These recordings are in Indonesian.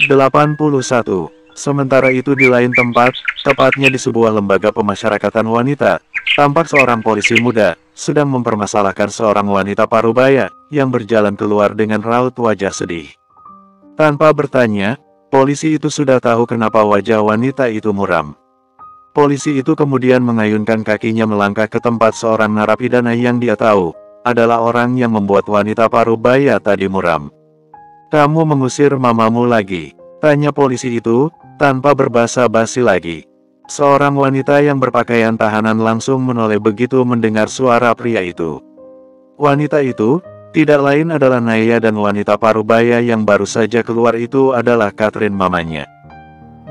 81. Sementara itu di lain tempat, tepatnya di sebuah lembaga pemasyarakatan wanita, tampak seorang polisi muda sedang mempermasalahkan seorang wanita parubaya yang berjalan keluar dengan raut wajah sedih. Tanpa bertanya, polisi itu sudah tahu kenapa wajah wanita itu muram. Polisi itu kemudian mengayunkan kakinya melangkah ke tempat seorang narapidana yang dia tahu adalah orang yang membuat wanita parubaya tadi muram. "Kamu mengusir mamamu lagi?" tanya polisi itu, tanpa berbasa-basi lagi. Seorang wanita yang berpakaian tahanan langsung menoleh begitu mendengar suara pria itu. Wanita itu tidak lain adalah Naya, dan wanita parubaya yang baru saja keluar itu adalah Catherine, mamanya.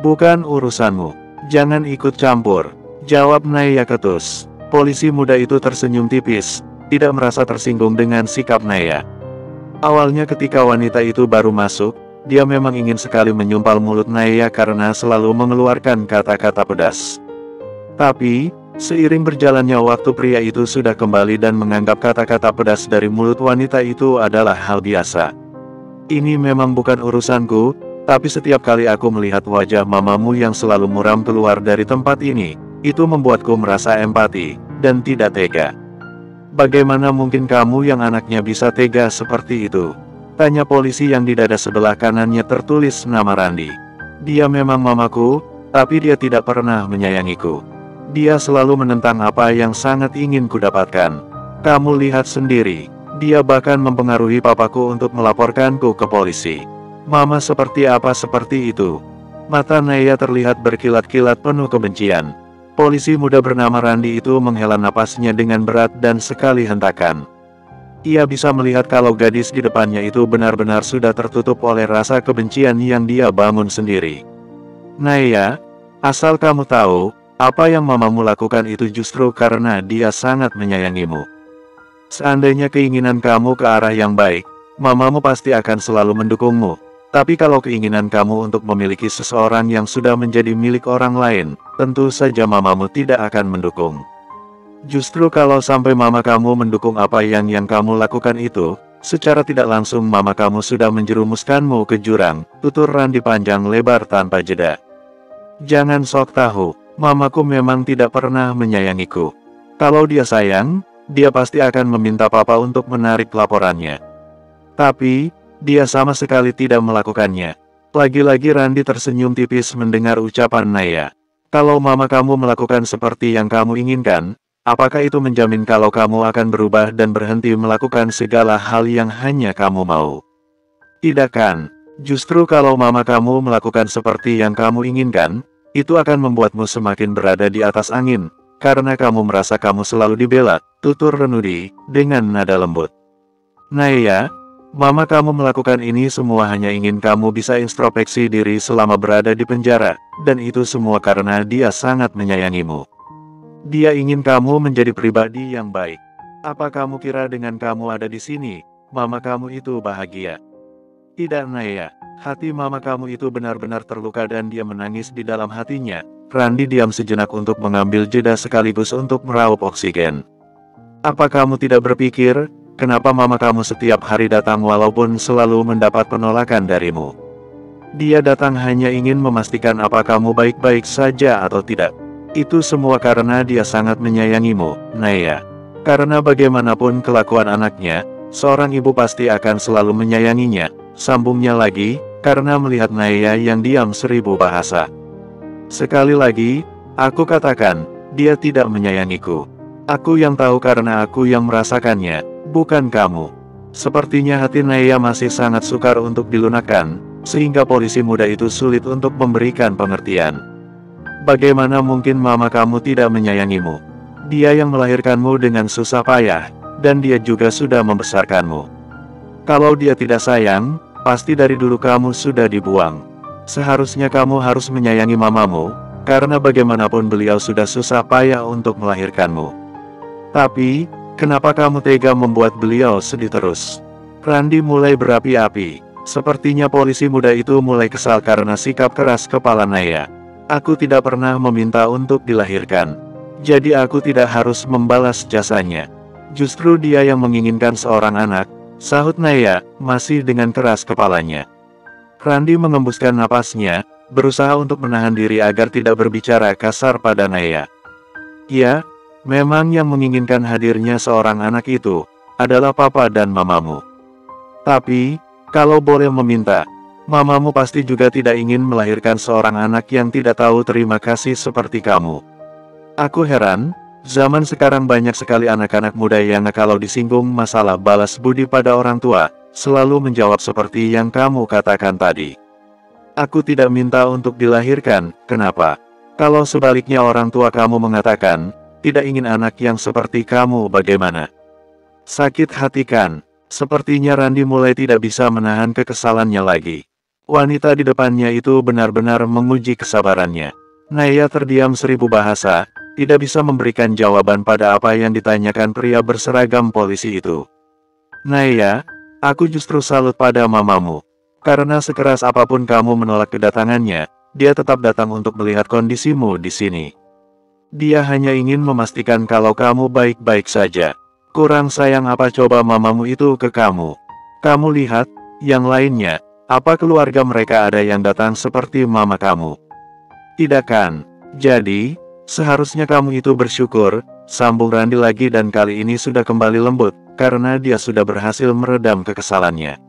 "Bukan urusanmu. Jangan ikut campur," jawab Naya ketus. Polisi muda itu tersenyum tipis, tidak merasa tersinggung dengan sikap Naya. Awalnya ketika wanita itu baru masuk, dia memang ingin sekali menyumpal mulut Naya karena selalu mengeluarkan kata-kata pedas. Tapi, seiring berjalannya waktu, pria itu sudah kembali dan menganggap kata-kata pedas dari mulut wanita itu adalah hal biasa. "Ini memang bukan urusanku, tapi setiap kali aku melihat wajah mamamu yang selalu muram keluar dari tempat ini, itu membuatku merasa empati dan tidak tega." "Bagaimana mungkin kamu yang anaknya bisa tega seperti itu?" tanya polisi yang di dada sebelah kanannya tertulis nama Randi. "Dia memang mamaku, tapi dia tidak pernah menyayangiku. Dia selalu menentang apa yang sangat ingin kudapatkan. Kamu lihat sendiri, dia bahkan mempengaruhi papaku untuk melaporkanku ke polisi. Mama seperti apa seperti itu?" Mata Naya terlihat berkilat-kilat penuh kebencian. Polisi muda bernama Randi itu menghela napasnya dengan berat dan sekali hentakan. Ia bisa melihat kalau gadis di depannya itu benar-benar sudah tertutup oleh rasa kebencian yang dia bangun sendiri. "Naya, asal kamu tahu, apa yang mamamu lakukan itu justru karena dia sangat menyayangimu. Seandainya keinginan kamu ke arah yang baik, mamamu pasti akan selalu mendukungmu. Tapi kalau keinginan kamu untuk memiliki seseorang yang sudah menjadi milik orang lain, tentu saja mamamu tidak akan mendukung. Justru kalau sampai mama kamu mendukung apa yang kamu lakukan itu, secara tidak langsung mama kamu sudah menjerumuskanmu ke jurang," tutur Randi panjang lebar tanpa jeda. "Jangan sok tahu, mamaku memang tidak pernah menyayangiku. Kalau dia sayang, dia pasti akan meminta papa untuk menarik laporannya. Tapi, dia sama sekali tidak melakukannya." Lagi-lagi Randi tersenyum tipis mendengar ucapan Naya. "Kalau mama kamu melakukan seperti yang kamu inginkan, apakah itu menjamin kalau kamu akan berubah dan berhenti melakukan segala hal yang hanya kamu mau? Tidak kan? Justru kalau mama kamu melakukan seperti yang kamu inginkan, itu akan membuatmu semakin berada di atas angin, karena kamu merasa kamu selalu dibela," tutur Renudi dengan nada lembut. "Naya, mama kamu melakukan ini semua hanya ingin kamu bisa introspeksi diri selama berada di penjara, dan itu semua karena dia sangat menyayangimu. Dia ingin kamu menjadi pribadi yang baik. Apa kamu kira dengan kamu ada di sini, mama kamu itu bahagia? Tidak Naya, hati mama kamu itu benar-benar terluka dan dia menangis di dalam hatinya." Randi diam sejenak untuk mengambil jeda sekaligus untuk meraup oksigen. "Apa kamu tidak berpikir, kenapa mama kamu setiap hari datang walaupun selalu mendapat penolakan darimu? Dia datang hanya ingin memastikan apa kamu baik-baik saja atau tidak. Itu semua karena dia sangat menyayangimu, Naya. Karena bagaimanapun kelakuan anaknya, seorang ibu pasti akan selalu menyayanginya," sambungnya lagi, karena melihat Naya yang diam seribu bahasa. "Sekali lagi, aku katakan, dia tidak menyayangiku. Aku yang tahu karena aku yang merasakannya, bukan kamu." Sepertinya hati Naya masih sangat sukar untuk dilunakkan, sehingga polisi muda itu sulit untuk memberikan pengertian. "Bagaimana mungkin mama kamu tidak menyayangimu? Dia yang melahirkanmu dengan susah payah, dan dia juga sudah membesarkanmu. Kalau dia tidak sayang, pasti dari dulu kamu sudah dibuang. Seharusnya kamu harus menyayangi mamamu, karena bagaimanapun beliau sudah susah payah untuk melahirkanmu. Tapi, kenapa kamu tega membuat beliau sedih terus?" Randi mulai berapi-api. Sepertinya polisi muda itu mulai kesal karena sikap keras kepala Naya. "Aku tidak pernah meminta untuk dilahirkan. Jadi aku tidak harus membalas jasanya. Justru dia yang menginginkan seorang anak," sahut Naya, masih dengan keras kepalanya. Randi mengembuskan napasnya, berusaha untuk menahan diri agar tidak berbicara kasar pada Naya. Ya, memang yang menginginkan hadirnya seorang anak itu adalah papa dan mamamu. Tapi, kalau boleh meminta, mamamu pasti juga tidak ingin melahirkan seorang anak yang tidak tahu terima kasih seperti kamu. Aku heran, zaman sekarang banyak sekali anak-anak muda yang kalau disinggung masalah balas budi pada orang tua, selalu menjawab seperti yang kamu katakan tadi. Aku tidak minta untuk dilahirkan, kenapa? Kalau sebaliknya orang tua kamu mengatakan, tidak ingin anak yang seperti kamu bagaimana? Sakit hati kan? Sepertinya Randi mulai tidak bisa menahan kekesalannya lagi. Wanita di depannya itu benar-benar menguji kesabarannya. Naya terdiam 1000 bahasa, tidak bisa memberikan jawaban pada apa yang ditanyakan pria berseragam polisi itu. Naya, aku justru salut pada mamamu. Karena sekeras apapun kamu menolak kedatangannya, dia tetap datang untuk melihat kondisimu di sini. Dia hanya ingin memastikan kalau kamu baik-baik saja. Kurang sayang apa coba mamamu itu ke kamu? Kamu lihat, yang lainnya, apa keluarga mereka ada yang datang seperti mama kamu? Tidak kan? Jadi, seharusnya kamu itu bersyukur, sambung Randi lagi dan kali ini sudah kembali lembut, karena dia sudah berhasil meredam kekesalannya.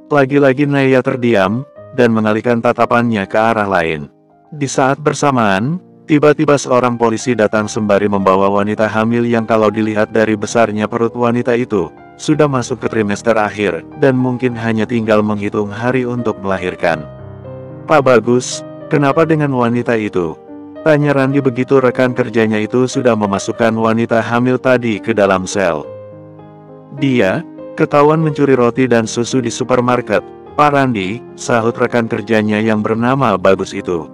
Lagi-lagi Naya terdiam, dan mengalihkan tatapannya ke arah lain. Di saat bersamaan, tiba-tiba seorang polisi datang sembari membawa wanita hamil yang kalau dilihat dari besarnya perut wanita itu, sudah masuk ke trimester akhir, dan mungkin hanya tinggal menghitung hari untuk melahirkan. Pak Bagus, kenapa dengan wanita itu? Tanya Randi begitu rekan kerjanya itu sudah memasukkan wanita hamil tadi ke dalam sel. Dia ketahuan mencuri roti dan susu di supermarket, Pak Randi, sahut rekan kerjanya yang bernama Bagus itu.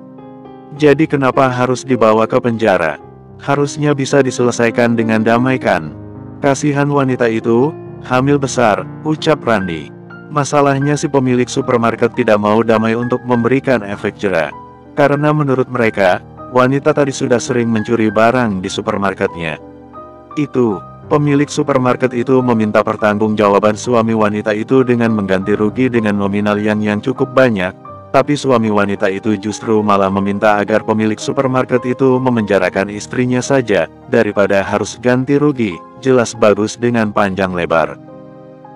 Jadi kenapa harus dibawa ke penjara? Harusnya bisa diselesaikan dengan damai kan? Kasihan wanita itu, hamil besar, ucap Randi. Masalahnya si pemilik supermarket tidak mau damai untuk memberikan efek jera. Karena menurut mereka, wanita tadi sudah sering mencuri barang di supermarketnya. Itu, pemilik supermarket itu meminta pertanggungjawaban suami wanita itu dengan mengganti rugi dengan nominal yang cukup banyak. Tapi suami wanita itu justru malah meminta agar pemilik supermarket itu memenjarakan istrinya saja, daripada harus ganti rugi, jelas Bagus dengan panjang lebar.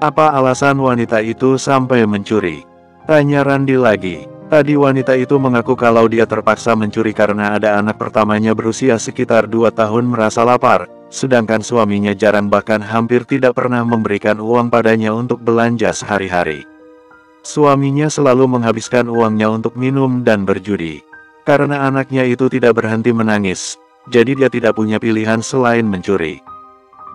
Apa alasan wanita itu sampai mencuri? Tanya Randi lagi. Tadi wanita itu mengaku kalau dia terpaksa mencuri karena ada anak pertamanya berusia sekitar 2 tahun merasa lapar, sedangkan suaminya jarang bahkan hampir tidak pernah memberikan uang padanya untuk belanja sehari-hari. Suaminya selalu menghabiskan uangnya untuk minum dan berjudi. Karena anaknya itu tidak berhenti menangis, jadi dia tidak punya pilihan selain mencuri.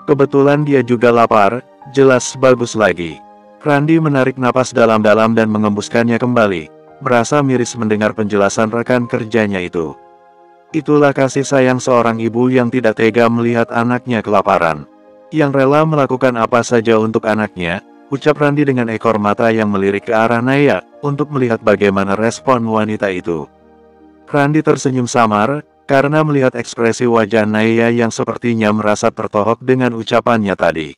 Kebetulan dia juga lapar, jelas Bagus lagi. Randi menarik napas dalam-dalam dan mengembuskannya kembali, merasa miris mendengar penjelasan rekan kerjanya itu. Itulah kasih sayang seorang ibu yang tidak tega melihat anaknya kelaparan. Yang rela melakukan apa saja untuk anaknya, ucap Randi dengan ekor mata yang melirik ke arah Naya, untuk melihat bagaimana respon wanita itu. Randi tersenyum samar, karena melihat ekspresi wajah Naya yang sepertinya merasa tertohok dengan ucapannya tadi.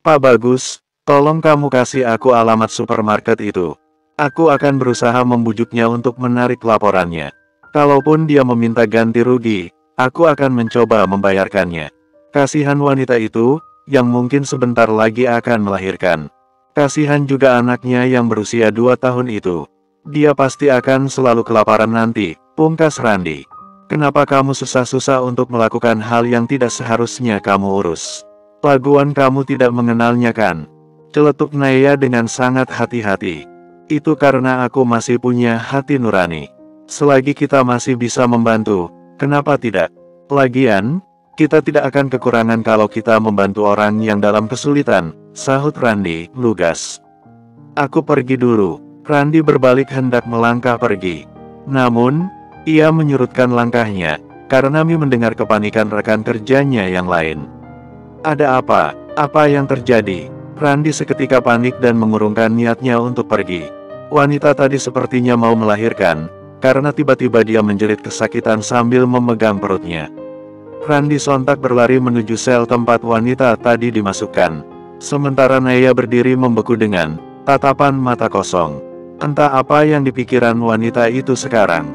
Pak Bagus, tolong kamu kasih aku alamat supermarket itu. Aku akan berusaha membujuknya untuk menarik laporannya. Kalaupun dia meminta ganti rugi, aku akan mencoba membayarkannya. Kasihan wanita itu, yang mungkin sebentar lagi akan melahirkan. Kasihan juga anaknya yang berusia 2 tahun itu. Dia pasti akan selalu kelaparan nanti, pungkas Randi. Kenapa kamu susah-susah untuk melakukan hal yang tidak seharusnya kamu urus? Laguan kamu tidak mengenalnya kan? Celetuk Naya dengan sangat hati-hati. Itu karena aku masih punya hati nurani. Selagi kita masih bisa membantu, kenapa tidak? Lagian, kita tidak akan kekurangan kalau kita membantu orang yang dalam kesulitan, sahut Randi, lugas. Aku pergi dulu. Randi berbalik hendak melangkah pergi. Namun, ia menyurutkan langkahnya, karena mendengar kepanikan rekan kerjanya yang lain. Ada apa? Apa yang terjadi? Randi seketika panik dan mengurungkan niatnya untuk pergi. Wanita tadi sepertinya mau melahirkan, karena tiba-tiba dia menjerit kesakitan sambil memegang perutnya. Randi sontak berlari menuju sel tempat wanita tadi dimasukkan. Sementara Naya berdiri membeku dengan tatapan mata kosong. Entah apa yang dipikiran wanita itu sekarang.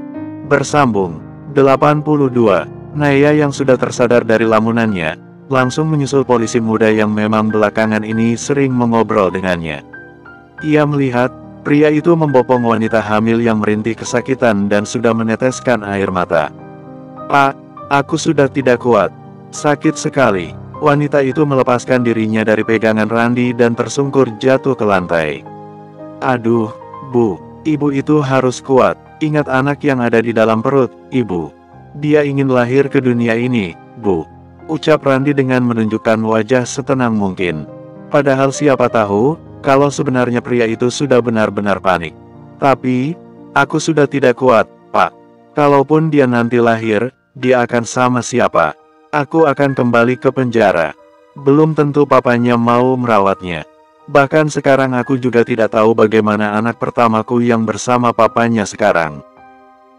Bersambung 82. Naya yang sudah tersadar dari lamunannya, langsung menyusul polisi muda yang memang belakangan ini sering mengobrol dengannya. Ia melihat, pria itu membopong wanita hamil yang merintih kesakitan dan sudah meneteskan air mata. "Pak, aku sudah tidak kuat. Sakit sekali." Wanita itu melepaskan dirinya dari pegangan Randi dan tersungkur jatuh ke lantai. "Aduh, Bu, ibu itu harus kuat. Ingat anak yang ada di dalam perut, Ibu. Dia ingin lahir ke dunia ini, Bu," ucap Randi dengan menunjukkan wajah setenang mungkin. Padahal siapa tahu, kalau sebenarnya pria itu sudah benar-benar panik. "Tapi, aku sudah tidak kuat, Pak. Kalaupun dia nanti lahir, dia akan sama siapa? Aku akan kembali ke penjara. Belum tentu papanya mau merawatnya. Bahkan sekarang aku juga tidak tahu bagaimana anak pertamaku yang bersama papanya sekarang.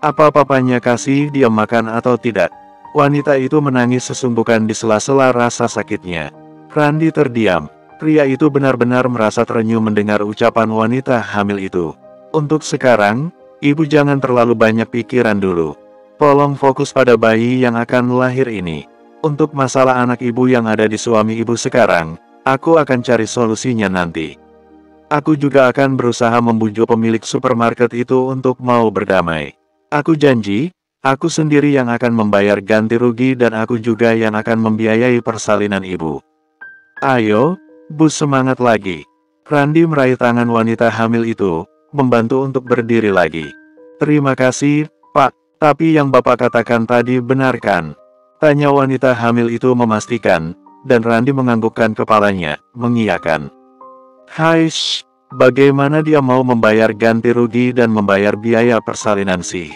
Apa papanya kasih dia makan atau tidak?" Wanita itu menangis sesungguhkan di sela-sela rasa sakitnya. Randi terdiam. Pria itu benar-benar merasa terenyuh mendengar ucapan wanita hamil itu. "Untuk sekarang, Ibu jangan terlalu banyak pikiran dulu. Tolong fokus pada bayi yang akan lahir ini. Untuk masalah anak Ibu yang ada di suami Ibu sekarang, aku akan cari solusinya nanti. Aku juga akan berusaha membujuk pemilik supermarket itu untuk mau berdamai. Aku janji, aku sendiri yang akan membayar ganti rugi dan aku juga yang akan membiayai persalinan Ibu. Ayo, Bu, semangat lagi." Randi meraih tangan wanita hamil itu, membantu untuk berdiri lagi. "Terima kasih, Pak, tapi yang Bapak katakan tadi benar kan?" tanya wanita hamil itu memastikan, dan Randi menganggukkan kepalanya, mengiyakan. "Haish, bagaimana dia mau membayar ganti rugi dan membayar biaya persalinan sih?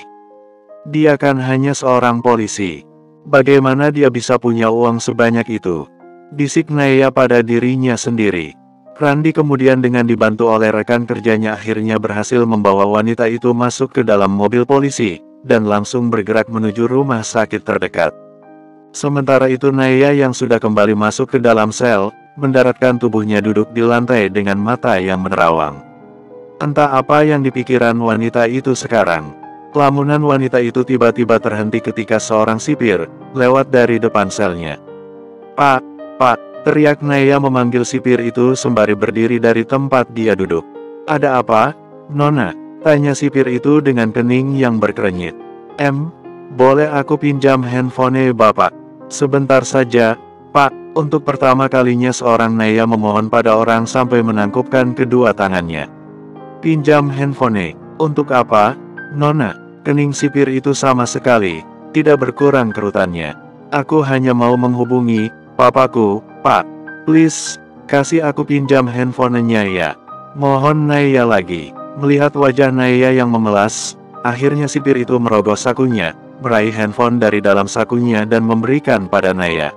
Dia kan hanya seorang polisi. Bagaimana dia bisa punya uang sebanyak itu?" bisik Naya pada dirinya sendiri. Randi kemudian dengan dibantu oleh rekan kerjanya akhirnya berhasil membawa wanita itu masuk ke dalam mobil polisi, dan langsung bergerak menuju rumah sakit terdekat. Sementara itu Naya yang sudah kembali masuk ke dalam sel, mendaratkan tubuhnya duduk di lantai dengan mata yang menerawang. Entah apa yang dipikiran wanita itu sekarang. Lamunan wanita itu tiba-tiba terhenti ketika seorang sipir lewat dari depan selnya. "Pak, Pak!" teriak Naya memanggil sipir itu sembari berdiri dari tempat dia duduk. "Ada apa, Nona?" tanya sipir itu dengan kening yang berkerenyit. Boleh aku pinjam handphone Bapak?" "Sebentar saja, Pak." Untuk pertama kalinya seorang Naya memohon pada orang sampai menangkupkan kedua tangannya. "Pinjam handphone? Untuk apa, Nona?" Kening sipir itu sama sekali tidak berkurang kerutannya. "Aku hanya mau menghubungi papaku, Pak. Please, kasih aku pinjam handphonenya ya." Mohon Naya lagi. Melihat wajah Naya yang memelas, akhirnya sipir itu merogoh sakunya, meraih handphone dari dalam sakunya dan memberikan pada Naya.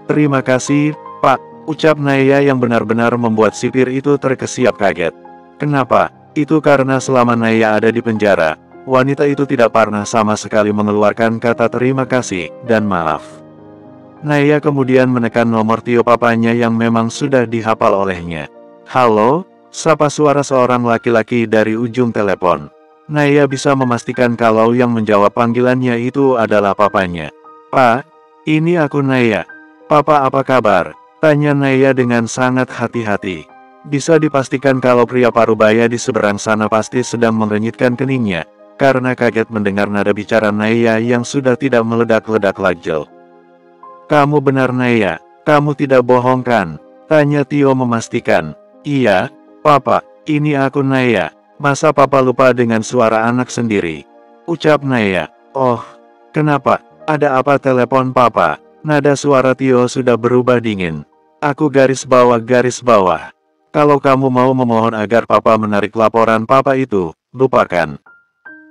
"Terima kasih, Pak," ucap Naya yang benar-benar membuat sipir itu terkesiap kaget. Kenapa? Itu karena selama Naya ada di penjara, wanita itu tidak pernah sama sekali mengeluarkan kata terima kasih dan maaf. Naya kemudian menekan nomor Tio papanya yang memang sudah dihafal olehnya. "Halo," sapa suara seorang laki-laki dari ujung telepon. Naya bisa memastikan kalau yang menjawab panggilannya itu adalah papanya. "Pak, ini aku Naya. Papa apa kabar?" tanya Naya dengan sangat hati-hati. Bisa dipastikan kalau pria parubaya di seberang sana pasti sedang mengenyitkan keningnya, karena kaget mendengar nada bicara Naya yang sudah tidak meledak-ledak lagi. "Kamu benar Naya, kamu tidak bohong kan?" tanya Tio memastikan. "Iya, Papa, ini aku Naya. Masa Papa lupa dengan suara anak sendiri?" ucap Naya. "Oh, kenapa? Ada apa?" telepon Papa. Nada suara Tio sudah berubah dingin. "Aku garis bawah. Kalau kamu mau memohon agar Papa menarik laporan Papa itu, lupakan.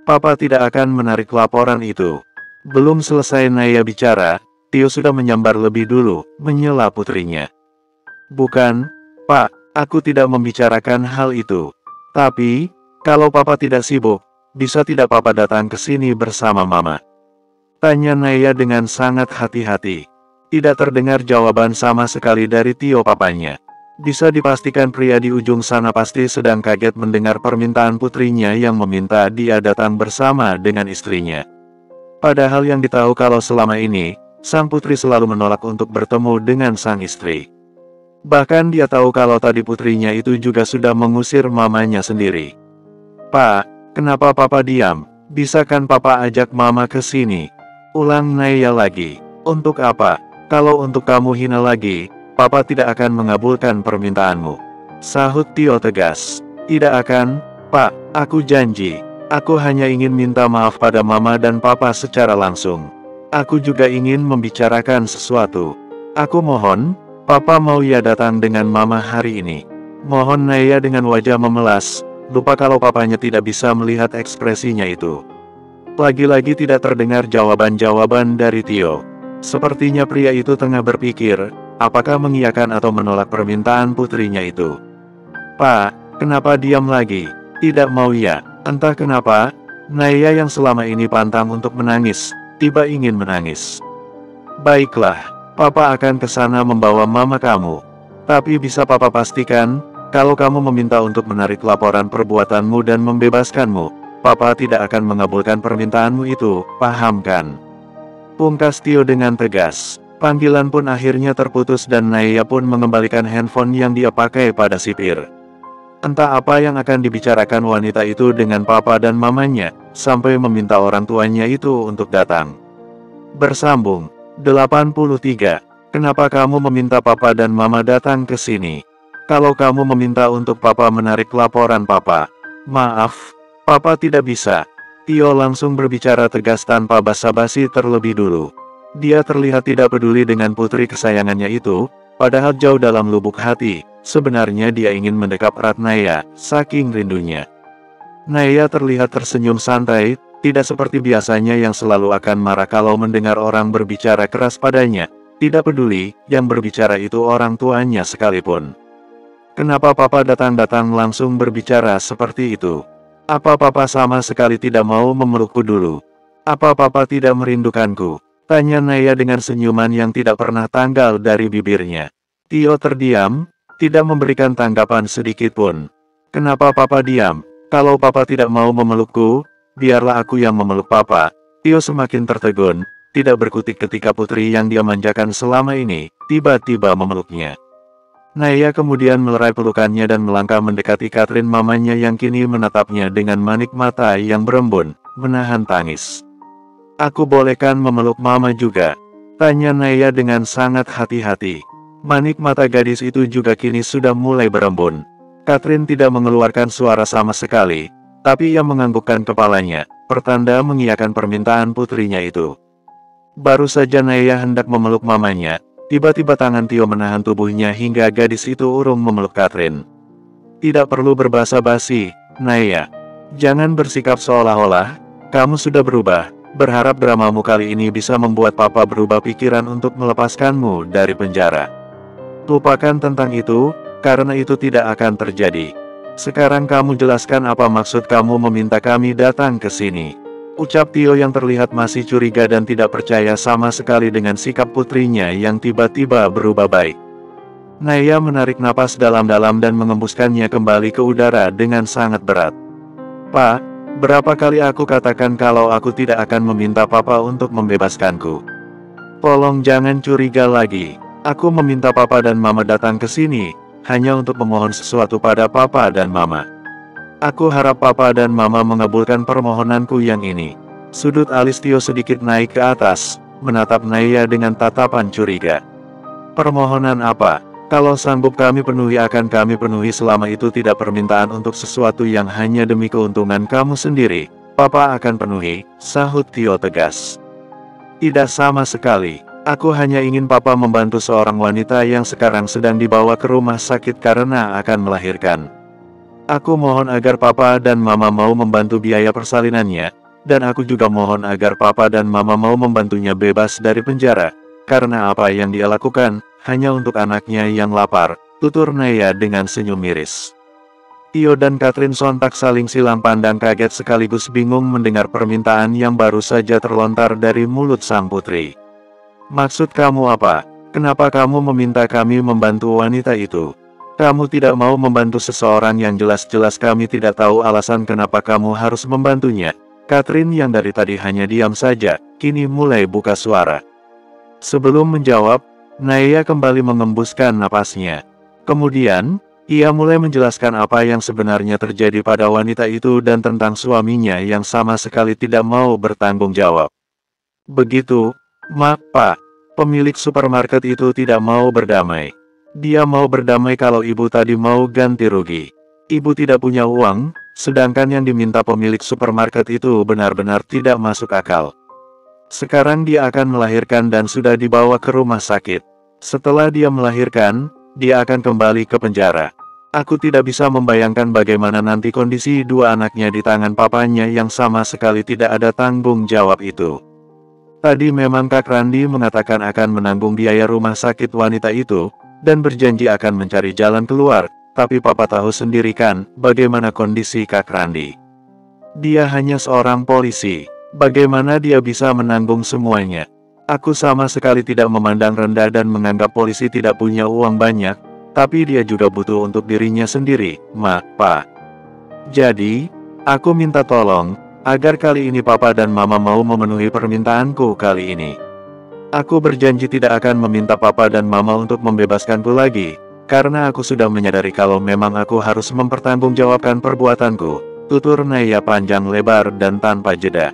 Papa tidak akan menarik laporan itu." Belum selesai Naya bicara, Tio sudah menyambar lebih dulu, menyela putrinya. "Bukan, Pak, aku tidak membicarakan hal itu. Tapi, kalau Papa tidak sibuk, bisa tidak Papa datang ke sini bersama Mama?" tanya Naya dengan sangat hati-hati. Tidak terdengar jawaban sama sekali dari Tio papanya. Bisa dipastikan pria di ujung sana pasti sedang kaget mendengar permintaan putrinya yang meminta dia datang bersama dengan istrinya. Padahal yang ditahu kalau selama ini, sang putri selalu menolak untuk bertemu dengan sang istri. Bahkan dia tahu kalau tadi putrinya itu juga sudah mengusir mamanya sendiri. "Pak, kenapa Papa diam? Bisa kan Papa ajak Mama ke sini?" Ulang Naya lagi. "Untuk apa? Kalau untuk kamu hina lagi, Papa tidak akan mengabulkan permintaanmu," sahut Tio tegas. "Tidak akan, Pak, aku janji. Aku hanya ingin minta maaf pada Mama dan Papa secara langsung. Aku juga ingin membicarakan sesuatu. Aku mohon, Papa mau ya datang dengan Mama hari ini." Mohon Naya dengan wajah memelas, lupa kalau papanya tidak bisa melihat ekspresinya itu. Lagi-lagi tidak terdengar jawaban-jawaban dari Tio. Sepertinya pria itu tengah berpikir, apakah mengiyakan atau menolak permintaan putrinya itu. "Pak, kenapa diam lagi? Tidak mau ya?" Entah kenapa, Naya yang selama ini pantang untuk menangis, tiba ingin menangis. "Baiklah, Papa akan ke sana membawa Mama kamu. Tapi bisa Papa pastikan, kalau kamu meminta untuk menarik laporan perbuatanmu dan membebaskanmu, Papa tidak akan mengabulkan permintaanmu itu, paham kan?" Pungkas Tio dengan tegas. Panggilan pun akhirnya terputus dan Naya pun mengembalikan handphone yang dia pakai pada sipir. Entah apa yang akan dibicarakan wanita itu dengan Papa dan Mamanya, sampai meminta orang tuanya itu untuk datang. Bersambung. 83. Kenapa kamu meminta Papa dan Mama datang ke sini? Kalau kamu meminta untuk Papa menarik laporan Papa. Maaf, Papa tidak bisa. Tio langsung berbicara tegas tanpa basa-basi terlebih dulu. Dia terlihat tidak peduli dengan putri kesayangannya itu, padahal jauh dalam lubuk hati, sebenarnya dia ingin mendekap erat Naya, saking rindunya. Naya terlihat tersenyum santai, tidak seperti biasanya yang selalu akan marah kalau mendengar orang berbicara keras padanya. Tidak peduli, yang berbicara itu orang tuanya sekalipun. Kenapa Papa datang-datang langsung berbicara seperti itu? Apa Papa sama sekali tidak mau memelukku dulu? Apa Papa tidak merindukanku? Tanya Naya dengan senyuman yang tidak pernah tanggal dari bibirnya. Tio terdiam, tidak memberikan tanggapan sedikit pun. Kenapa Papa diam? Kalau Papa tidak mau memelukku, biarlah aku yang memeluk Papa. Tio semakin tertegun, tidak berkutik ketika putri yang dia manjakan selama ini, tiba-tiba memeluknya. Naya kemudian melerai pelukannya dan melangkah mendekati Catherine mamanya yang kini menatapnya dengan manik mata yang berembun, menahan tangis. "Aku bolehkan memeluk Mama juga?" tanya Naya dengan sangat hati-hati. Manik mata gadis itu juga kini sudah mulai berembun. Catherine tidak mengeluarkan suara sama sekali, tapi ia menganggukkan kepalanya, pertanda mengiyakan permintaan putrinya itu. Baru saja Naya hendak memeluk mamanya, tiba-tiba tangan Tio menahan tubuhnya hingga gadis itu urung memeluk Catherine. "Tidak perlu berbasa-basi, Naya. Jangan bersikap seolah-olah kamu sudah berubah. Berharap dramamu kali ini bisa membuat Papa berubah pikiran untuk melepaskanmu dari penjara. Lupakan tentang itu, karena itu tidak akan terjadi. Sekarang kamu jelaskan apa maksud kamu meminta kami datang ke sini." Ucap Tio yang terlihat masih curiga dan tidak percaya sama sekali dengan sikap putrinya yang tiba-tiba berubah baik. Naya menarik napas dalam-dalam dan mengembuskannya kembali ke udara dengan sangat berat. "Pak, berapa kali aku katakan kalau aku tidak akan meminta Papa untuk membebaskanku? Tolong jangan curiga lagi. Aku meminta Papa dan Mama datang ke sini, hanya untuk memohon sesuatu pada Papa dan Mama. Aku harap Papa dan Mama mengabulkan permohonanku yang ini." Sudut alis Tio sedikit naik ke atas, menatap Naya dengan tatapan curiga. "Permohonan apa? Kalau sanggup kami penuhi akan kami penuhi selama itu tidak permintaan untuk sesuatu yang hanya demi keuntungan kamu sendiri. Papa akan penuhi," sahut Tio tegas. "Tidak sama sekali. Aku hanya ingin Papa membantu seorang wanita yang sekarang sedang dibawa ke rumah sakit karena akan melahirkan. Aku mohon agar Papa dan Mama mau membantu biaya persalinannya, dan aku juga mohon agar Papa dan Mama mau membantunya bebas dari penjara, karena apa yang dia lakukan, hanya untuk anaknya yang lapar," tutur Naya dengan senyum miris. Tio dan Catherine sontak saling silang pandang kaget sekaligus bingung mendengar permintaan yang baru saja terlontar dari mulut sang putri. "Maksud kamu apa? Kenapa kamu meminta kami membantu wanita itu? Kamu tidak mau membantu seseorang yang jelas-jelas kami tidak tahu alasan kenapa kamu harus membantunya. Catherine yang dari tadi hanya diam saja, kini mulai buka suara. Sebelum menjawab, Naya kembali mengembuskan napasnya. Kemudian, ia mulai menjelaskan apa yang sebenarnya terjadi pada wanita itu dan tentang suaminya yang sama sekali tidak mau bertanggung jawab. Begitu, Pak, pemilik supermarket itu tidak mau berdamai. Dia mau berdamai kalau ibu tadi mau ganti rugi. Ibu tidak punya uang, sedangkan yang diminta pemilik supermarket itu benar-benar tidak masuk akal. Sekarang dia akan melahirkan dan sudah dibawa ke rumah sakit. Setelah dia melahirkan, dia akan kembali ke penjara. Aku tidak bisa membayangkan bagaimana nanti kondisi dua anaknya di tangan papanya yang sama sekali tidak ada tanggung jawab itu. Tadi memang Kak Randi mengatakan akan menanggung biaya rumah sakit wanita itu, dan berjanji akan mencari jalan keluar, tapi Papa tahu sendiri kan, bagaimana kondisi Kak Randi. Dia hanya seorang polisi, bagaimana dia bisa menanggung semuanya? Aku sama sekali tidak memandang rendah dan menganggap polisi tidak punya uang banyak, tapi dia juga butuh untuk dirinya sendiri, Pak. Jadi, aku minta tolong, agar kali ini Papa dan Mama mau memenuhi permintaanku kali ini. Aku berjanji tidak akan meminta Papa dan Mama untuk membebaskanku lagi, karena aku sudah menyadari kalau memang aku harus mempertanggungjawabkan perbuatanku, tutur Naya panjang lebar dan tanpa jeda.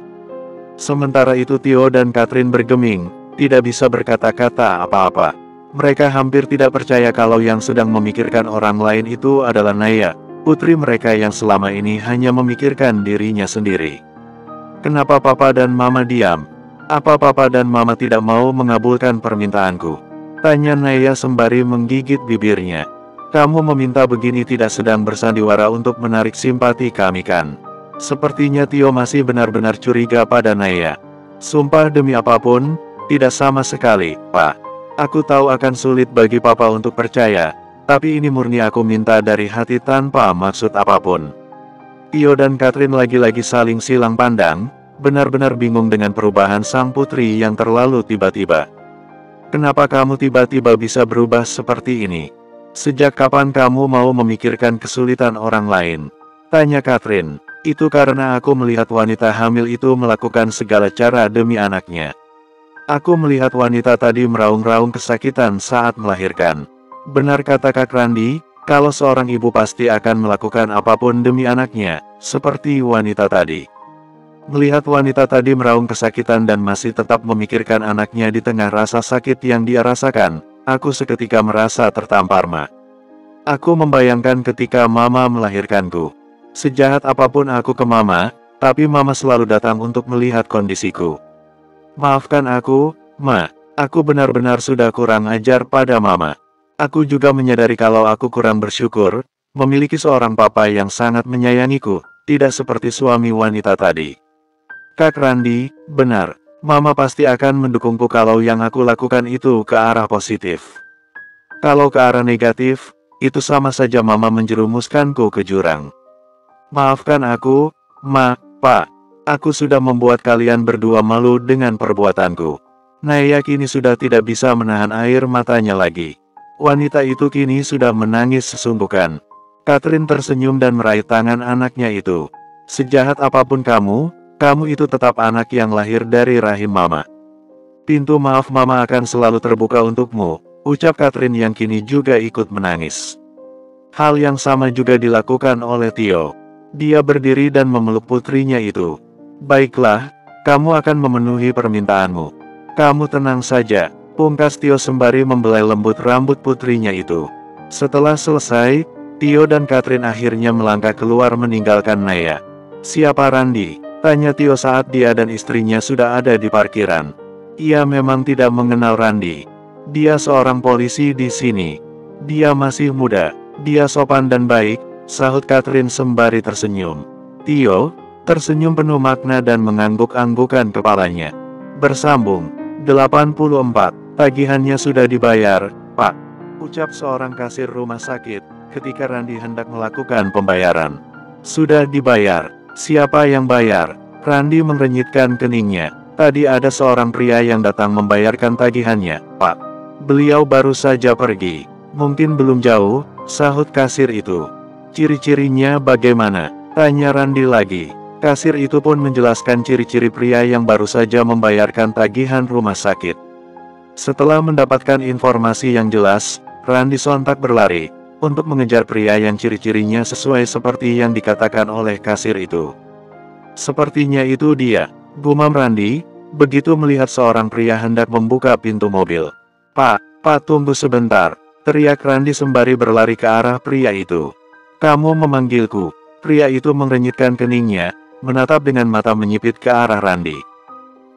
Sementara itu Theo dan Catherine bergeming, tidak bisa berkata-kata apa-apa. Mereka hampir tidak percaya kalau yang sedang memikirkan orang lain itu adalah Naya, putri mereka yang selama ini hanya memikirkan dirinya sendiri. Kenapa Papa dan Mama diam? Apa Papa dan Mama tidak mau mengabulkan permintaanku? Tanya Naya sembari menggigit bibirnya. Kamu meminta begini tidak sedang bersandiwara untuk menarik simpati kami kan? Sepertinya Theo masih benar-benar curiga pada Naya. Sumpah demi apapun, tidak sama sekali, Pak. Aku tahu akan sulit bagi Papa untuk percaya, tapi ini murni aku minta dari hati tanpa maksud apapun. Theo dan Catherine lagi-lagi saling silang pandang, benar-benar bingung dengan perubahan sang putri yang terlalu tiba-tiba. Kenapa kamu tiba-tiba bisa berubah seperti ini? Sejak kapan kamu mau memikirkan kesulitan orang lain? Tanya Catherine. Itu karena aku melihat wanita hamil itu melakukan segala cara demi anaknya. Aku melihat wanita tadi meraung-raung kesakitan saat melahirkan. Benar kata Kak Randi, kalau seorang ibu pasti akan melakukan apapun demi anaknya, seperti wanita tadi. Melihat wanita tadi meraung kesakitan dan masih tetap memikirkan anaknya di tengah rasa sakit yang dia rasakan, aku seketika merasa tertampar, Ma. Aku membayangkan ketika Mama melahirkanku. Sejahat apapun aku ke Mama, tapi Mama selalu datang untuk melihat kondisiku. Maafkan aku, Ma. Aku benar-benar sudah kurang ajar pada Mama. Aku juga menyadari kalau aku kurang bersyukur, memiliki seorang papa yang sangat menyayangiku, tidak seperti suami wanita tadi. Kak Randi, benar. Mama pasti akan mendukungku kalau yang aku lakukan itu ke arah positif. Kalau ke arah negatif, itu sama saja Mama menjerumuskanku ke jurang. Maafkan aku, Ma, Pak. Aku sudah membuat kalian berdua malu dengan perbuatanku. Naya kini sudah tidak bisa menahan air matanya lagi. Wanita itu kini sudah menangis sesungguhkan. Catherine tersenyum dan meraih tangan anaknya itu. Sejahat apapun kamu itu tetap anak yang lahir dari rahim Mama. Pintu maaf Mama akan selalu terbuka untukmu, ucap Catherine yang kini juga ikut menangis. Hal yang sama juga dilakukan oleh Theo. Dia berdiri dan memeluk putrinya itu. Baiklah, kamu akan memenuhi permintaanmu. Kamu tenang saja, pungkas Theo sembari membelai lembut rambut putrinya itu. Setelah selesai, Theo dan Catherine akhirnya melangkah keluar meninggalkan Naya. Siapa Randi? Tanya Theo saat dia dan istrinya sudah ada di parkiran. Ia memang tidak mengenal Randi. Dia seorang polisi di sini. Dia masih muda, dia sopan dan baik, sahut Catherine sembari tersenyum. Theo tersenyum penuh makna dan mengangguk-anggukan kepalanya. Bersambung. 84. Tagihannya sudah dibayar, Pak. Ucap seorang kasir rumah sakit, ketika Randi hendak melakukan pembayaran. Sudah dibayar. Siapa yang bayar? Randi mengerenyitkan keningnya. Tadi ada seorang pria yang datang membayarkan tagihannya, Pak. Beliau baru saja pergi. Mungkin belum jauh, sahut kasir itu. Ciri-cirinya bagaimana? Tanya Randi lagi. Kasir itu pun menjelaskan ciri-ciri pria yang baru saja membayarkan tagihan rumah sakit. Setelah mendapatkan informasi yang jelas, Randi sontak berlari untuk mengejar pria yang ciri-cirinya sesuai seperti yang dikatakan oleh kasir itu. Sepertinya itu dia, gumam Randi, begitu melihat seorang pria hendak membuka pintu mobil. Pak, tunggu sebentar, teriak Randi sembari berlari ke arah pria itu. Kamu memanggilku? Pria itu mengerenyitkan keningnya, menatap dengan mata menyipit ke arah Randi.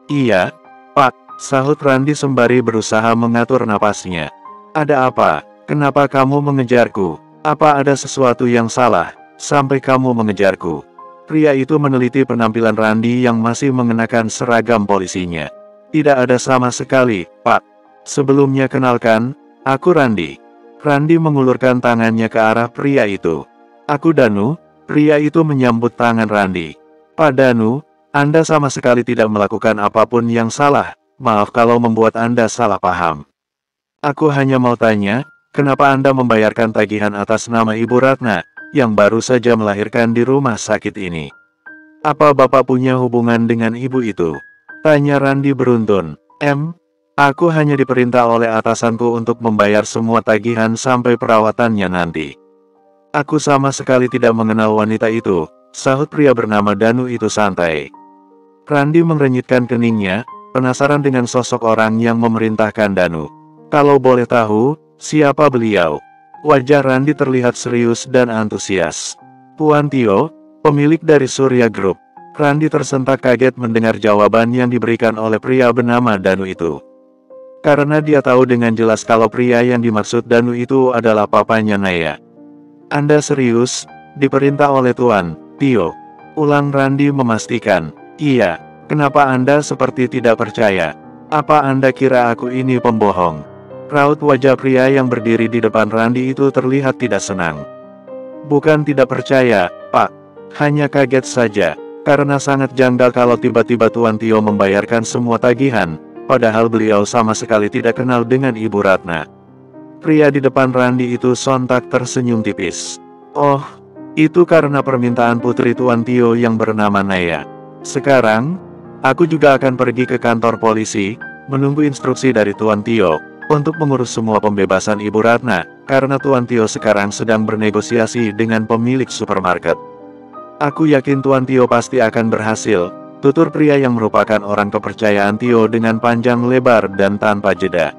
Iya, Pak, sahut Randi sembari berusaha mengatur napasnya. Ada apa? Kenapa kamu mengejarku? Apa ada sesuatu yang salah, sampai kamu mengejarku? Pria itu meneliti penampilan Randi yang masih mengenakan seragam polisinya. Tidak ada sama sekali, Pak. Sebelumnya kenalkan, aku Randi. Randi mengulurkan tangannya ke arah pria itu. Aku Danu. Pria itu menyambut tangan Randi. Pak Danu, Anda sama sekali tidak melakukan apapun yang salah. Maaf kalau membuat Anda salah paham. Aku hanya mau tanya, kenapa Anda membayarkan tagihan atas nama Ibu Ratna, yang baru saja melahirkan di rumah sakit ini? Apa Bapak punya hubungan dengan ibu itu? Tanya Randi beruntun. Aku hanya diperintah oleh atasanku untuk membayar semua tagihan sampai perawatannya nanti. Aku sama sekali tidak mengenal wanita itu, sahut pria bernama Danu itu santai. Randi mengerenyitkan keningnya, penasaran dengan sosok orang yang memerintahkan Danu. Kalau boleh tahu, siapa beliau? Wajah Randi terlihat serius dan antusias. Tuan Tio, pemilik dari Surya Group. Randi tersentak kaget mendengar jawaban yang diberikan oleh pria bernama Danu itu. Karena dia tahu dengan jelas kalau pria yang dimaksud Danu itu adalah papanya Naya. Anda serius? Diperintah oleh Tuan Tio. Ulang Randi memastikan. Iya, kenapa Anda seperti tidak percaya? Apa Anda kira aku ini pembohong? Raut wajah pria yang berdiri di depan Randi itu terlihat tidak senang. Bukan tidak percaya, Pak. Hanya kaget saja, karena sangat janggal kalau tiba-tiba Tuan Tio membayarkan semua tagihan, padahal beliau sama sekali tidak kenal dengan Ibu Ratna. Pria di depan Randi itu sontak tersenyum tipis. Oh, itu karena permintaan putri Tuan Tio yang bernama Naya. Sekarang, aku juga akan pergi ke kantor polisi, menunggu instruksi dari Tuan Tio untuk mengurus semua pembebasan Ibu Ratna, karena Tuan Tio sekarang sedang bernegosiasi dengan pemilik supermarket. Aku yakin Tuan Tio pasti akan berhasil, tutur pria yang merupakan orang kepercayaan Tio dengan panjang lebar dan tanpa jeda.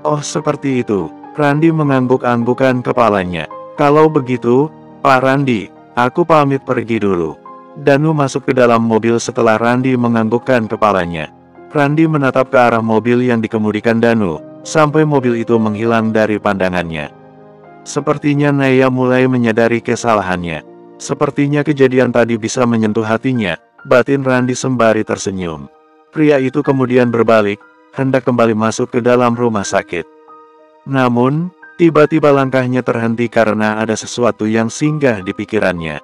Oh seperti itu, Randi mengangguk-anggukan kepalanya. Kalau begitu, Pak Randi, aku pamit pergi dulu. Danu masuk ke dalam mobil setelah Randi menganggukkan kepalanya. Randi menatap ke arah mobil yang dikemudikan Danu, sampai mobil itu menghilang dari pandangannya. Sepertinya Naya mulai menyadari kesalahannya. Sepertinya kejadian tadi bisa menyentuh hatinya, batin Randi sembari tersenyum. Pria itu kemudian berbalik, hendak kembali masuk ke dalam rumah sakit. Namun, tiba-tiba langkahnya terhenti karena ada sesuatu yang singgah di pikirannya.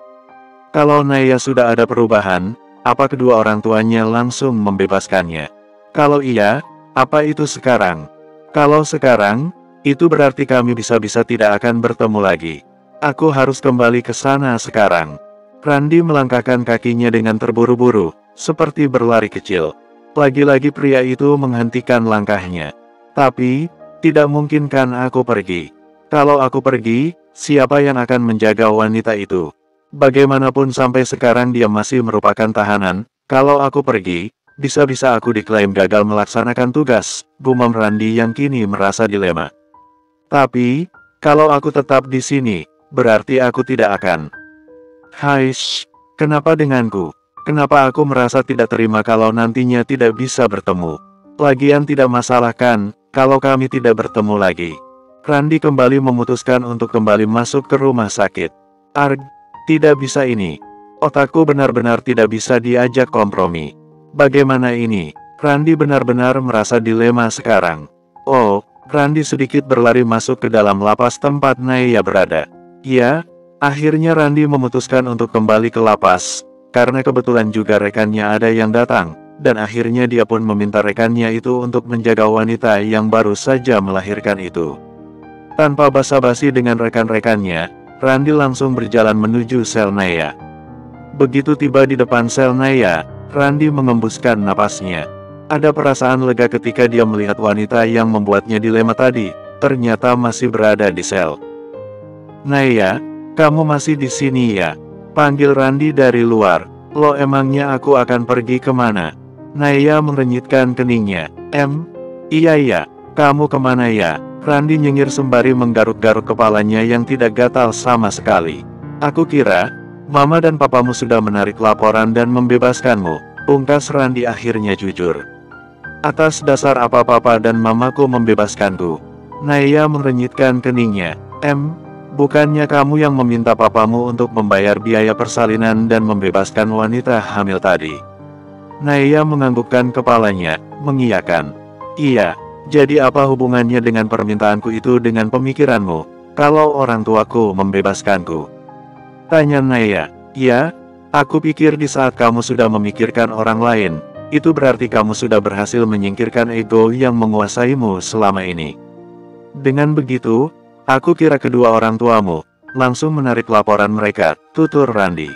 Kalau Naya sudah ada perubahan, apa kedua orang tuanya langsung membebaskannya? Kalau iya, apa itu sekarang? Kalau sekarang, itu berarti kami bisa-bisa tidak akan bertemu lagi. Aku harus kembali ke sana sekarang. Randi melangkahkan kakinya dengan terburu-buru, seperti berlari kecil. Lagi-lagi pria itu menghentikan langkahnya. Tapi, tidak mungkin kan aku pergi. Kalau aku pergi, siapa yang akan menjaga wanita itu? Bagaimanapun sampai sekarang dia masih merupakan tahanan. Kalau aku pergi, bisa-bisa aku diklaim gagal melaksanakan tugas, gumam Randi yang kini merasa dilema. Tapi, kalau aku tetap di sini, berarti aku tidak akan. Haish, kenapa denganku? Kenapa aku merasa tidak terima kalau nantinya tidak bisa bertemu? Lagian tidak masalah kan, kalau kami tidak bertemu lagi. Randi kembali memutuskan untuk kembali masuk ke rumah sakit. Arg, tidak bisa ini. Otakku benar-benar tidak bisa diajak kompromi. Bagaimana ini? Randi benar-benar merasa dilema sekarang. Oh, Randi sedikit berlari masuk ke dalam lapas tempat Naya berada. Ya, akhirnya Randi memutuskan untuk kembali ke lapas, karena kebetulan juga rekannya ada yang datang, dan akhirnya dia pun meminta rekannya itu untuk menjaga wanita yang baru saja melahirkan itu. Tanpa basa-basi dengan rekan-rekannya, Randy langsung berjalan menuju sel Naya. Begitu tiba di depan sel Naya, Randy mengembuskan napasnya. Ada perasaan lega ketika dia melihat wanita yang membuatnya dilema tadi, ternyata masih berada di sel. "Naya, kamu masih di sini ya?" panggil Randy dari luar. "Lo emangnya aku akan pergi kemana?" Naya mengenyitkan keningnya. Iya, kamu kemana ya?" Randy nyengir sembari menggaruk-garuk kepalanya yang tidak gatal sama sekali. "Aku kira, Mama dan Papamu sudah menarik laporan dan membebaskanmu," pungkas Randy akhirnya jujur. "Atas dasar apa Papa dan Mamaku membebaskanku?" Naya mengenyitkan keningnya. Bukannya kamu yang meminta papamu untuk membayar biaya persalinan dan membebaskan wanita hamil tadi?" Naya menganggukkan kepalanya, mengiyakan. "Iya, jadi apa hubungannya dengan permintaanku itu dengan pemikiranmu, kalau orang tuaku membebaskanku?" tanya Naya. "Ya, aku pikir di saat kamu sudah memikirkan orang lain, itu berarti kamu sudah berhasil menyingkirkan ego yang menguasaimu selama ini. Dengan begitu, aku kira kedua orang tuamu langsung menarik laporan mereka," tutur Randy.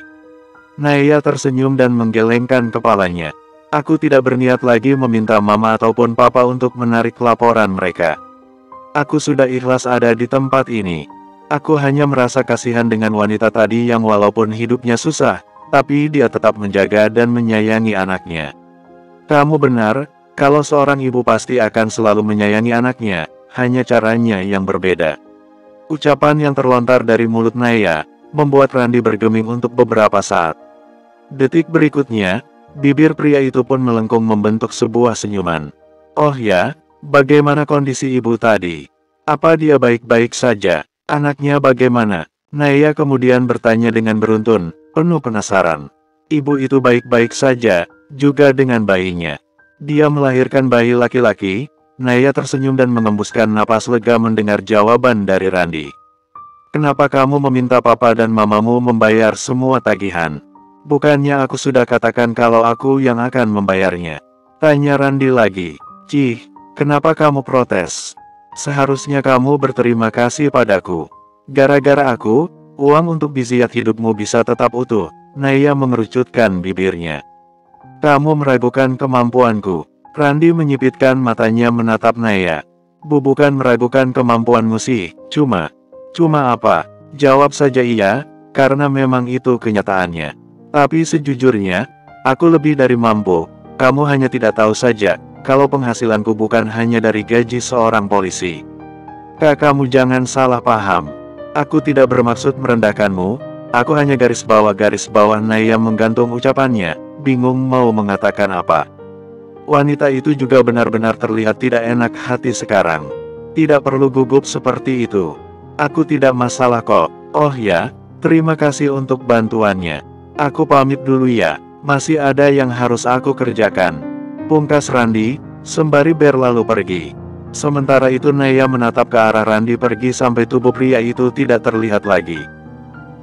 Naya tersenyum dan menggelengkan kepalanya. "Aku tidak berniat lagi meminta Mama ataupun Papa untuk menarik laporan mereka. Aku sudah ikhlas ada di tempat ini. Aku hanya merasa kasihan dengan wanita tadi yang walaupun hidupnya susah, tapi dia tetap menjaga dan menyayangi anaknya." "Kamu benar, kalau seorang ibu pasti akan selalu menyayangi anaknya, hanya caranya yang berbeda." Ucapan yang terlontar dari mulut Naya membuat Randy bergeming untuk beberapa saat. Detik berikutnya, bibir pria itu pun melengkung membentuk sebuah senyuman. "Oh ya, bagaimana kondisi ibu tadi? Apa dia baik-baik saja? Anaknya bagaimana?" Naya kemudian bertanya dengan beruntun, penuh penasaran. "Ibu itu baik-baik saja, juga dengan bayinya. Dia melahirkan bayi laki-laki." Naya tersenyum dan mengembuskan napas lega mendengar jawaban dari Randy. "Kenapa kamu meminta Papa dan Mamamu membayar semua tagihan? Bukannya aku sudah katakan kalau aku yang akan membayarnya?" tanya Randy lagi. "Cih, kenapa kamu protes? Seharusnya kamu berterima kasih padaku. Gara-gara aku, uang untuk biziat hidupmu bisa tetap utuh." Naya mengerucutkan bibirnya. "Kamu meragukan kemampuanku?" Randy menyipitkan matanya menatap Naya. "Bukan meragukan kemampuanmu sih, cuma apa? Jawab saja iya, karena memang itu kenyataannya. Tapi sejujurnya, aku lebih dari mampu. Kamu hanya tidak tahu saja, kalau penghasilanku bukan hanya dari gaji seorang polisi." "Kak, kamu jangan salah paham. Aku tidak bermaksud merendahkanmu, aku hanya garis bawah." Naya menggantung ucapannya, bingung mau mengatakan apa. Wanita itu juga benar-benar terlihat tidak enak hati sekarang. "Tidak perlu gugup seperti itu. Aku tidak masalah kok." "Oh ya, terima kasih untuk bantuannya. Aku pamit dulu ya, masih ada yang harus aku kerjakan," pungkas Randy, sembari berlalu pergi. Sementara itu Naya menatap ke arah Randy pergi sampai tubuh pria itu tidak terlihat lagi.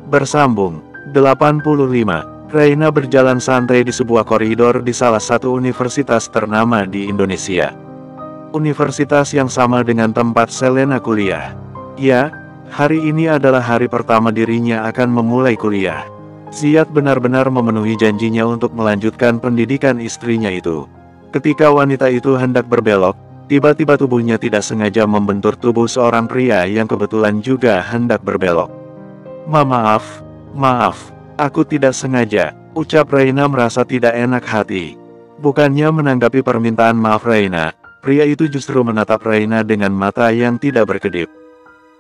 Bersambung 85. Reina berjalan santai di sebuah koridor di salah satu universitas ternama di Indonesia. Universitas yang sama dengan tempat Selena kuliah. Ya, hari ini adalah hari pertama dirinya akan memulai kuliah. Ziyad benar-benar memenuhi janjinya untuk melanjutkan pendidikan istrinya itu. Ketika wanita itu hendak berbelok, tiba-tiba tubuhnya tidak sengaja membentur tubuh seorang pria yang kebetulan juga hendak berbelok. Maaf, aku tidak sengaja," ucap Reina merasa tidak enak hati. Bukannya menanggapi permintaan maaf Reina, pria itu justru menatap Reina dengan mata yang tidak berkedip.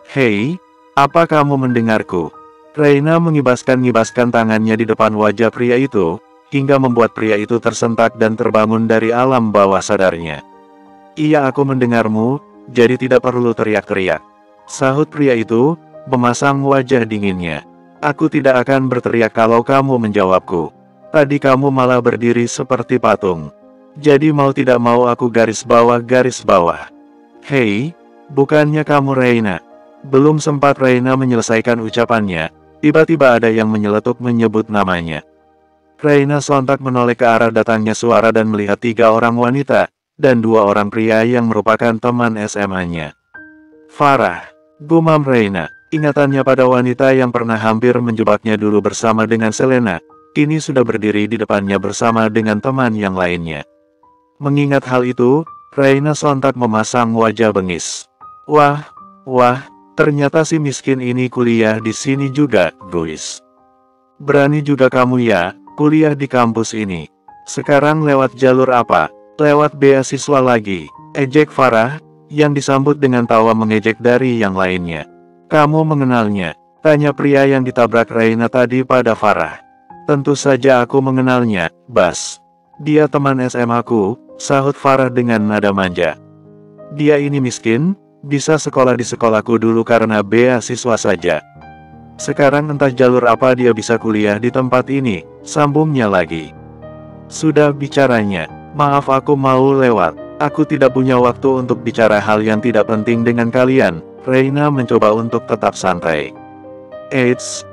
"Hei, apa kamu mendengarku?" Reina mengibaskan tangannya di depan wajah pria itu, hingga membuat pria itu tersentak dan terbangun dari alam bawah sadarnya. "Iya, aku mendengarmu, jadi tidak perlu teriak-teriak," sahut pria itu, memasang wajah dinginnya. "Aku tidak akan berteriak kalau kamu menjawabku. Tadi kamu malah berdiri seperti patung. Jadi mau tidak mau aku garis bawah. Hei, bukannya kamu Reina?" Belum sempat Reina menyelesaikan ucapannya, tiba-tiba ada yang menyeletuk menyebut namanya. Reina sontak menoleh ke arah datangnya suara dan melihat 3 orang wanita, dan 2 orang pria yang merupakan teman SMA-nya. "Farah, Gumam Reina. Ingatannya pada wanita yang pernah hampir menjebaknya dulu bersama dengan Selena, kini sudah berdiri di depannya bersama dengan teman yang lainnya. Mengingat hal itu, Reina sontak memasang wajah bengis. Wah, ternyata si miskin ini kuliah di sini juga, guys. Berani juga kamu ya, kuliah di kampus ini. Sekarang lewat jalur apa? Lewat beasiswa lagi, ejek Farah, yang disambut dengan tawa mengejek dari yang lainnya. Kamu mengenalnya? Tanya pria yang ditabrak Reina tadi pada Farah. Tentu saja aku mengenalnya, Bas. Dia teman SMA ku, sahut Farah dengan nada manja. Dia ini miskin, bisa sekolah di sekolahku dulu karena beasiswa saja. Sekarang entah jalur apa dia bisa kuliah di tempat ini, sambungnya lagi. Sudah bicaranya, maaf aku mau lewat. Aku tidak punya waktu untuk bicara hal yang tidak penting dengan kalian. Reina mencoba untuk tetap santai. Eits,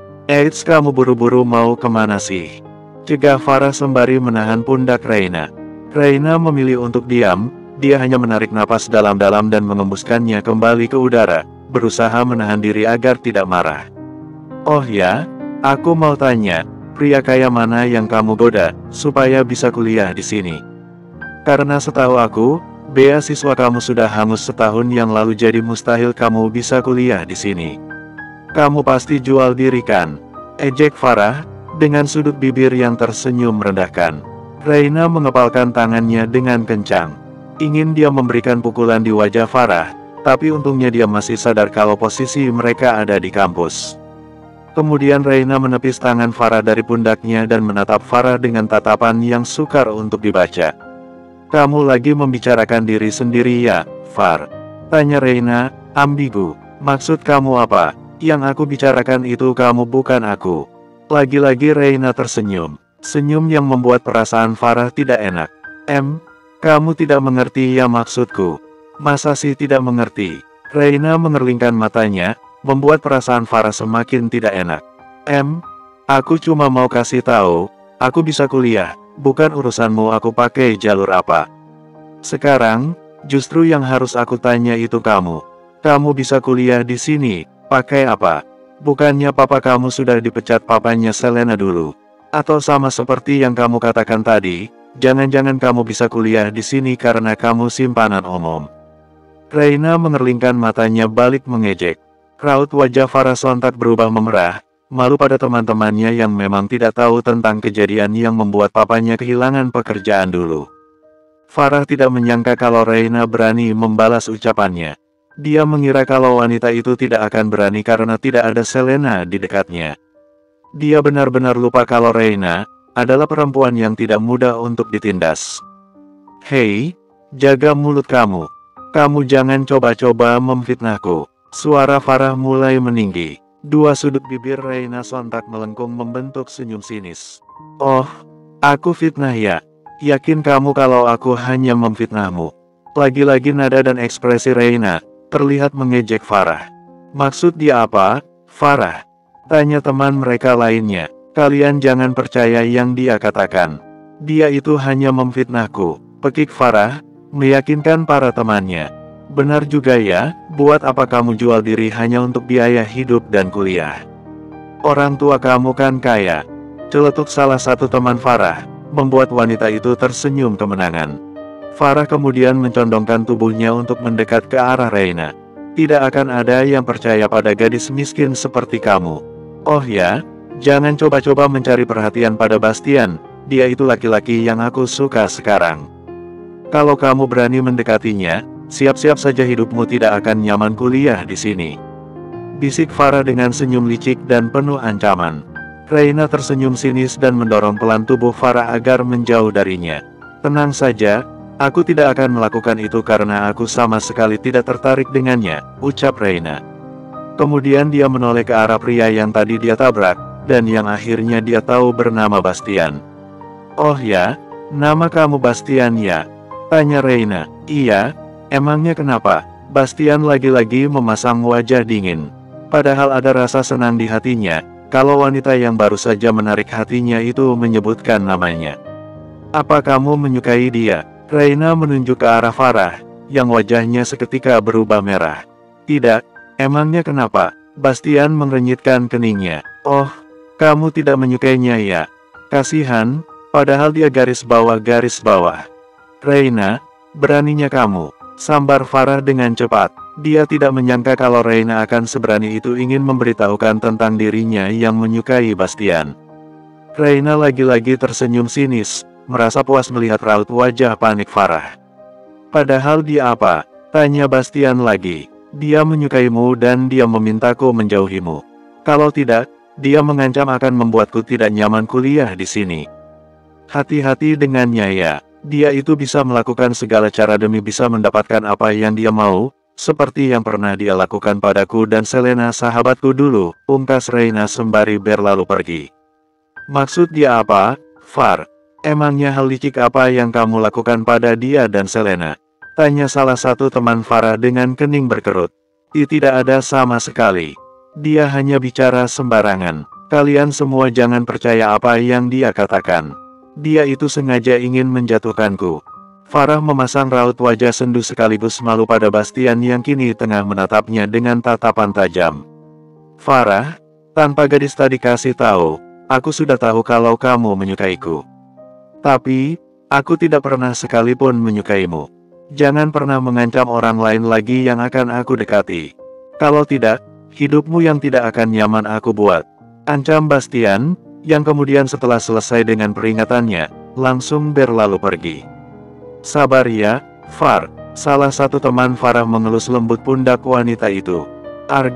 kamu buru-buru mau kemana sih? Cegah Farah sembari menahan pundak Reina. Reina memilih untuk diam, dia hanya menarik napas dalam-dalam dan mengembuskannya kembali ke udara, berusaha menahan diri agar tidak marah. Oh ya, aku mau tanya, pria kaya mana yang kamu goda, supaya bisa kuliah di sini? Karena setahu aku, beasiswa kamu sudah hangus setahun yang lalu jadi mustahil kamu bisa kuliah di sini. Kamu pasti jual diri kan? Ejek Farah, dengan sudut bibir yang tersenyum merendahkan. Reina mengepalkan tangannya dengan kencang. Ingin dia memberikan pukulan di wajah Farah, tapi untungnya dia masih sadar kalau posisi mereka ada di kampus. Kemudian Reina menepis tangan Farah dari pundaknya dan menatap Farah dengan tatapan yang sukar untuk dibaca. Kamu lagi membicarakan diri sendiri ya, Far? Tanya Reina, ambigu. Maksud kamu apa? Yang aku bicarakan itu kamu bukan aku. Lagi-lagi Reina tersenyum. Senyum yang membuat perasaan Farah tidak enak. Kamu tidak mengerti ya maksudku? Masa sih tidak mengerti? Reina mengerlingkan matanya, membuat perasaan Farah semakin tidak enak. Aku cuma mau kasih tahu, aku bisa kuliah. Bukan urusanmu aku pakai jalur apa. Sekarang, justru yang harus aku tanya itu kamu. Kamu bisa kuliah di sini, pakai apa? Bukannya papa kamu sudah dipecat papanya Selena dulu? Atau sama seperti yang kamu katakan tadi, jangan-jangan kamu bisa kuliah di sini karena kamu simpanan umum? Reina mengerlingkan matanya balik mengejek. Raut wajah Farah sontak berubah memerah. Malu pada teman-temannya yang memang tidak tahu tentang kejadian yang membuat papanya kehilangan pekerjaan dulu. Farah tidak menyangka kalau Reina berani membalas ucapannya. Dia mengira kalau wanita itu tidak akan berani karena tidak ada Selena di dekatnya. Dia benar-benar lupa kalau Reina adalah perempuan yang tidak mudah untuk ditindas. Hei, jaga mulut kamu. Kamu jangan coba-coba memfitnahku. Suara Farah mulai meninggi. Dua sudut bibir Reina sontak melengkung membentuk senyum sinis. Oh, aku fitnah ya? Yakin kamu kalau aku hanya memfitnahmu? Lagi-lagi nada dan ekspresi Reina terlihat mengejek Farah. Maksud dia apa, Farah? Tanya teman mereka lainnya. Kalian jangan percaya yang dia katakan. Dia itu hanya memfitnahku, pekik Farah, meyakinkan para temannya. Benar juga ya, buat apa kamu jual diri hanya untuk biaya hidup dan kuliah? Orang tua kamu kan kaya. Celetuk salah satu teman Farah, membuat wanita itu tersenyum kemenangan. Farah kemudian mencondongkan tubuhnya untuk mendekat ke arah Reina. Tidak akan ada yang percaya pada gadis miskin seperti kamu. Oh ya, jangan coba-coba mencari perhatian pada Bastian, dia itu laki-laki yang aku suka sekarang. Kalau kamu berani mendekatinya, siap-siap saja hidupmu tidak akan nyaman kuliah di sini. Bisik Farah dengan senyum licik dan penuh ancaman. Reina tersenyum sinis dan mendorong pelan tubuh Farah agar menjauh darinya. Tenang saja, aku tidak akan melakukan itu karena aku sama sekali tidak tertarik dengannya, ucap Reina. Kemudian dia menoleh ke arah pria yang tadi dia tabrak, dan yang akhirnya dia tahu bernama Bastian. Oh ya, nama kamu Bastian ya? Tanya Reina. Iya. Emangnya kenapa? Bastian lagi-lagi memasang wajah dingin. Padahal ada rasa senang di hatinya, kalau wanita yang baru saja menarik hatinya itu menyebutkan namanya. Apa kamu menyukai dia? Reina menunjuk ke arah Farah, yang wajahnya seketika berubah merah. Tidak, Emangnya kenapa? Bastian mengerenyitkan keningnya. Oh, kamu tidak menyukainya ya? Kasihan, padahal dia garis bawah. Reina, beraninya kamu, sambar Farah dengan cepat. Dia tidak menyangka kalau Reina akan seberani itu ingin memberitahukan tentang dirinya yang menyukai Bastian. Reina lagi-lagi tersenyum sinis, merasa puas melihat raut wajah panik Farah. Padahal dia apa? Tanya Bastian lagi. Dia menyukaimu dan dia memintaku menjauhimu. Kalau tidak, dia mengancam akan membuatku tidak nyaman kuliah di sini. Hati-hati dengannya ya. Dia itu bisa melakukan segala cara demi bisa mendapatkan apa yang dia mau, seperti yang pernah dia lakukan padaku dan Selena sahabatku dulu, pungkas Reina sembari berlalu pergi. Maksud dia apa, Far? Emangnya hal licik apa yang kamu lakukan pada dia dan Selena? Tanya salah satu teman Farah dengan kening berkerut. Tidak ada sama sekali. Dia hanya bicara sembarangan. Kalian semua jangan percaya apa yang dia katakan. Dia itu sengaja ingin menjatuhkanku. Farah memasang raut wajah sendu sekaligus malu pada Bastian yang kini tengah menatapnya dengan tatapan tajam. Farah, tanpa gadis tadi kasih tahu, aku sudah tahu kalau kamu menyukaiku. Tapi, aku tidak pernah sekalipun menyukaimu. Jangan pernah mengancam orang lain lagi yang akan aku dekati. Kalau tidak, hidupmu yang tidak akan nyaman aku buat. Ancam Bastian, yang kemudian setelah selesai dengan peringatannya, langsung berlalu pergi. Sabar ya, Far. Salah satu teman Farah mengelus lembut pundak wanita itu. Arg,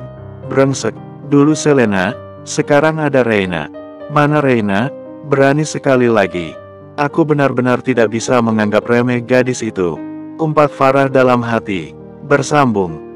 brengsek. Dulu Selena, sekarang ada Reina. Mana Reina? Berani sekali lagi. Aku benar-benar tidak bisa menganggap remeh gadis itu. Umpat Farah dalam hati. Bersambung.